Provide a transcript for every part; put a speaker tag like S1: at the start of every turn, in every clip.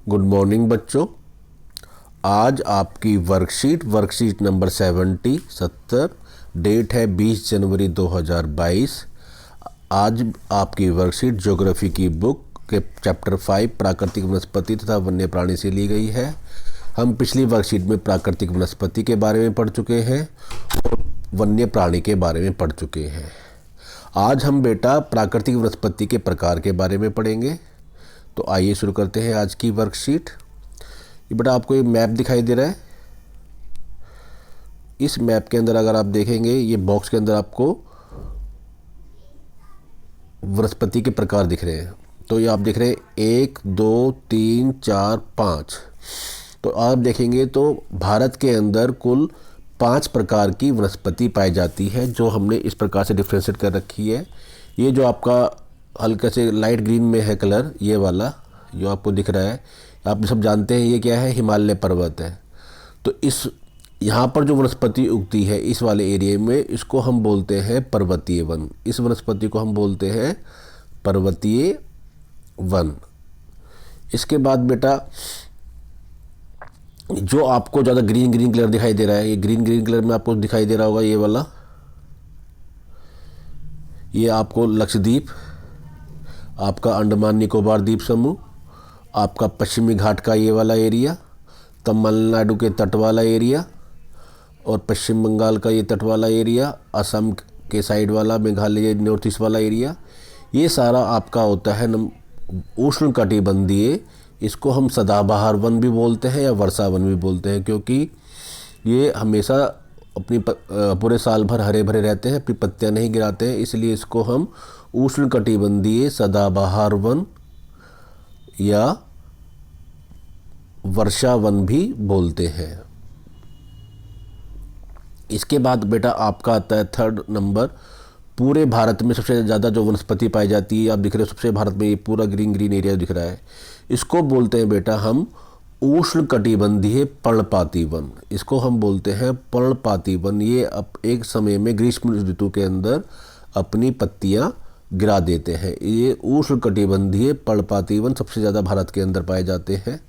S1: Good morning बच्चों। आज आपकी वर्कशीट नंबर 70 डेट है 20 जनवरी 2022। आज आपकी वर्कशीट ज्योग्राफी की बुक के चैप्टर 5 प्राकृतिक वनस्पति तथा वन्य प्राणी से ली गई है। हम पिछली वर्कशीट में प्राकृतिक वनस्पति के बारे में पढ़ चुके हैं और वन्य प्राणी के बारे में पढ़ चुके हैं। आज हम बेटा प्राकृतिक वनस्पति के प्रकार के बारे में पढ़ेंगे। तो आइए शुरू करते हैं आज की वर्कशीट। ये बेटा आपको ये मैप दिखाई दे रहा है। इस मैप के अंदर अगर आप देखेंगे, ये बॉक्स के अंदर आपको वनस्पति के प्रकार दिख रहे हैं। तो ये आप देख रहे हैं 1 2 3 4 5। तो आप देखेंगे तो भारत के अंदर कुल 5 प्रकार की वनस्पति पाई जाती है, जो हमने इस प्रकार से डिफ्रेंशिएट कर रखी है। ये जो आपका हल्का से लाइट ग्रीन में है कलर, ये वाला जो आपको दिख रहा है, आप सब जानते हैं ये क्या है, हिमालय पर्वत है। तो इस यहाँ पर जो वनस्पति उगती है इस वाले एरिया में, इसको हम बोलते हैं पर्वतीय वन। इस वनस्पति को हम बोलते हैं पर्वतीय वन। इसके बाद बेटा जो आपको ज़्यादा ग्रीन ग्रीन कलर दिखाई दे रहा है, ये ग्रीन ग्रीन कलर में आपको दिखाई दे रहा होगा, ये वाला, ये आपको लक्षद्वीप, आपका अंडमान निकोबार द्वीप समूह, आपका पश्चिमी घाट का ये वाला एरिया, तमिलनाडु के तट वाला एरिया और पश्चिम बंगाल का ये तट वाला एरिया, असम के साइड वाला, मेघालय नॉर्थ ईस्ट वाला एरिया, ये सारा आपका होता है उष्ण कटिबंधीय। इसको हम सदाबहार वन भी बोलते हैं या वर्षा वन भी बोलते हैं, क्योंकि ये हमेशा अपनी पूरे साल भर हरे भरे रहते हैं, अपनी पत्तियां नहीं गिराते हैं, इसलिए इसको हम उष्ण कटिबंधीय सदाबहार वन या वर्षा वन भी बोलते हैं। इसके बाद बेटा आपका आता है थर्ड नंबर, पूरे भारत में सबसे ज़्यादा जो वनस्पति पाई जाती है, आप दिख रहे हो सबसे भारत में ये पूरा ग्रीन ग्रीन एरिया दिख रहा है, इसको बोलते हैं बेटा हम उष्ण कटिबंधीय पर्णपाती वन। इसको हम बोलते हैं पर्णपाती वन। ये अब एक समय में ग्रीष्म ऋतु के अंदर अपनी पत्तियां गिरा देते हैं। ये उष्ण कटिबंधीय पर्णपाती वन सबसे ज़्यादा भारत के अंदर पाए जाते हैं।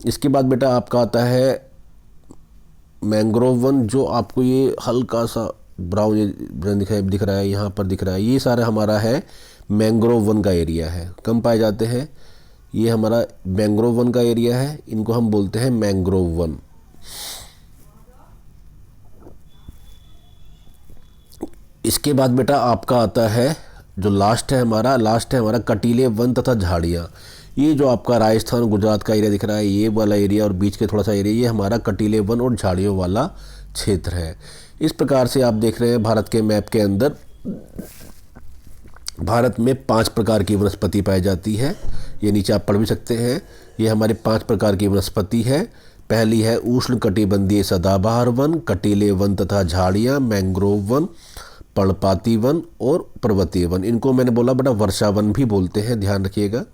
S1: इसके बाद बेटा आपका आता है मैंग्रोव वन, जो आपको ये हल्का सा ब्राउन दिख रहा है, यहाँ पर दिख रहा है, ये सारा हमारा है मैंग्रोव वन का एरिया है। कम पाए जाते हैं, ये हमारा मैंग्रोव वन का एरिया है, इनको हम बोलते हैं मैंग्रोव वन। इसके बाद बेटा आपका आता है जो लास्ट है हमारा कटीले वन तथा झाड़ियाँ। ये जो आपका राजस्थान गुजरात का एरिया दिख रहा है, ये वाला एरिया और बीच के थोड़ा सा एरिया, ये हमारा कटीले वन और झाड़ियों वाला क्षेत्र है। इस प्रकार से आप देख रहे हैं भारत के मैप के अंदर भारत में 5 प्रकार की वनस्पति पाई जाती है। ये नीचे आप पढ़ भी सकते हैं। ये हमारे 5 प्रकार की वनस्पति है। पहली है उष्ण कटिबंधीय सदाबहार वन, कटीले वन तथा झाड़ियाँ, मैंग्रोव वन, पर्णपाती वन और पर्वतीय वन। इनको मैंने बोला बेटा वर्षा वन भी बोलते हैं, ध्यान रखिएगा।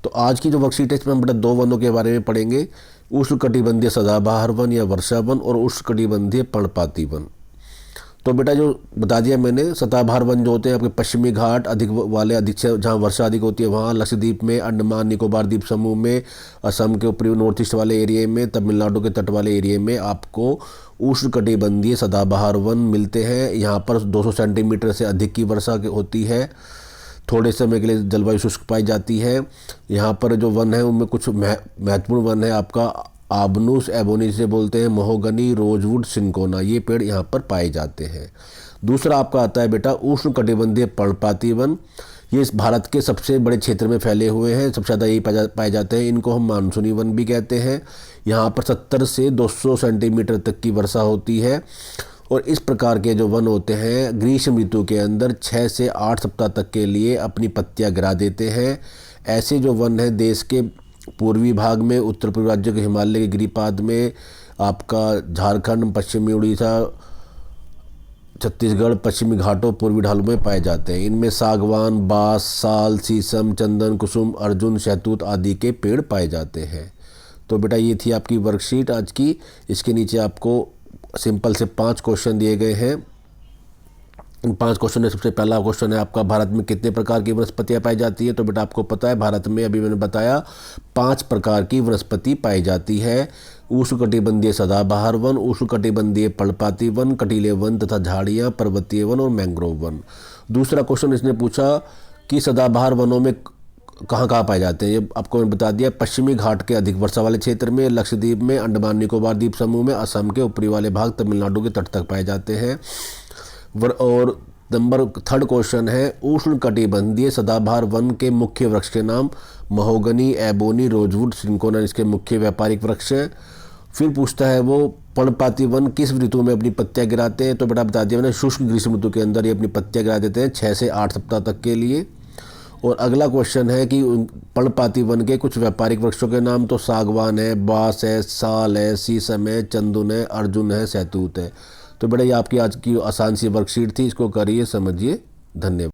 S1: तो आज की जो वर्कशीट है इसमें हम बेटा 2 वनों के बारे में पढ़ेंगे, उष्ण कटिबंधीय सदाबहार वन या वर्षा वन और उष्ण कटिबंधीय पर्णपाती वन। तो बेटा जो बता दिया मैंने, सदाबहार वन जो होते हैं आपके पश्चिमी घाट अधिक जहाँ वर्षा अधिक होती है वहाँ, लक्षद्वीप में, अंडमान निकोबार द्वीप समूह में, असम के ऊपरी नॉर्थ ईस्ट वाले एरिया में, तमिलनाडु के तट वाले एरिया में आपको उष्ण कटिबंधीय सदाबहार वन मिलते हैं। यहाँ पर 200 सेंटीमीटर से अधिक की वर्षा होती है। थोड़े समय के लिए जलवायु शुष्क पाई जाती है। यहाँ पर जो वन है उनमें कुछ महत्वपूर्ण वन है आपका आबनूस एबोनी से बोलते हैं, महोगनी, रोजवुड, सिंकोना, ये पेड़ यहाँ पर पाए जाते हैं। दूसरा आपका आता है बेटा उष्ण कटिबंधीय पर्णपाती वन। ये इस भारत के सबसे बड़े क्षेत्र में फैले हुए हैं, सबसे ज़्यादा यही पाए जाते हैं। इनको हम मानसूनी वन भी कहते हैं। यहाँ पर 70 से 200 सेंटीमीटर तक की वर्षा होती है और इस प्रकार के जो वन होते हैं ग्रीष्म ऋतु के अंदर 6 से 8 सप्ताह तक के लिए अपनी पत्तियां गिरा देते हैं। ऐसे जो वन हैं देश के पूर्वी भाग में, उत्तर पूर्वी राज्यों के हिमालय के गिरिपाद में, आपका झारखंड, पश्चिमी उड़ीसा, छत्तीसगढ़, पश्चिमी घाटों, पूर्वी ढालों में पाए जाते हैं। इनमें सागवान, बांस, साल, शीशम, चंदन, कुसुम, अर्जुन, शहतूत आदि के पेड़ पाए जाते हैं। तो बेटा ये थी आपकी वर्कशीट आज की। इसके नीचे आपको सिंपल से 5 क्वेश्चन दिए गए हैं। इन 5 क्वेश्चन है। सबसे पहला क्वेश्चन है आपका, भारत में कितने प्रकार की वनस्पतियाँ पाई जाती है? तो बेटा आपको पता है भारत में, अभी मैंने बताया, 5 प्रकार की वनस्पति पाई जाती है। उष्णकटिबंधीय सदाबहार वन, उष्णकटिबंधीय पर्णपाती वन, कटीले वन तथा झाड़ियाँ, पर्वतीय वन और मैंग्रोव वन। दूसरा क्वेश्चन इसने पूछा कि सदाबहार वनों में कहाँ कहाँ पाए जाते हैं? ये आपको मैंने बता दिया, पश्चिमी घाट के अधिक वर्षा वाले क्षेत्र में, लक्षद्वीप में, अंडमान निकोबार द्वीप समूह में, असम के ऊपरी वाले भाग, तमिलनाडु के तट तक पाए जाते हैं। और नंबर 3 क्वेश्चन है, उष्णकटिबंधीय सदाबहार वन के मुख्य वृक्ष के नाम? महोगनी, एबोनी, रोजवुड, सिंकोना इसके मुख्य व्यापारिक वृक्ष हैं। फिर पूछता है वो, पर्णपाती वन किस ऋतु में अपनी पत्तियां गिराते हैं? तो बेटा बता दिया मैंने, शुष्क ग्रीष्म ऋतु के अंदर ये अपनी पत्तियां गिरा देते हैं 6 से 8 सप्ताह तक के लिए। और अगला क्वेश्चन है कि पर्णपाती वन के कुछ व्यापारिक वृक्षों के नाम? तो सागवान है, बांस है, साल है, शीशम है, चंदन है, अर्जुन है, सहतूत है। तो बेटा ये आपकी आज की आसान सी वर्कशीट थी, इसको करिए, समझिए। धन्यवाद।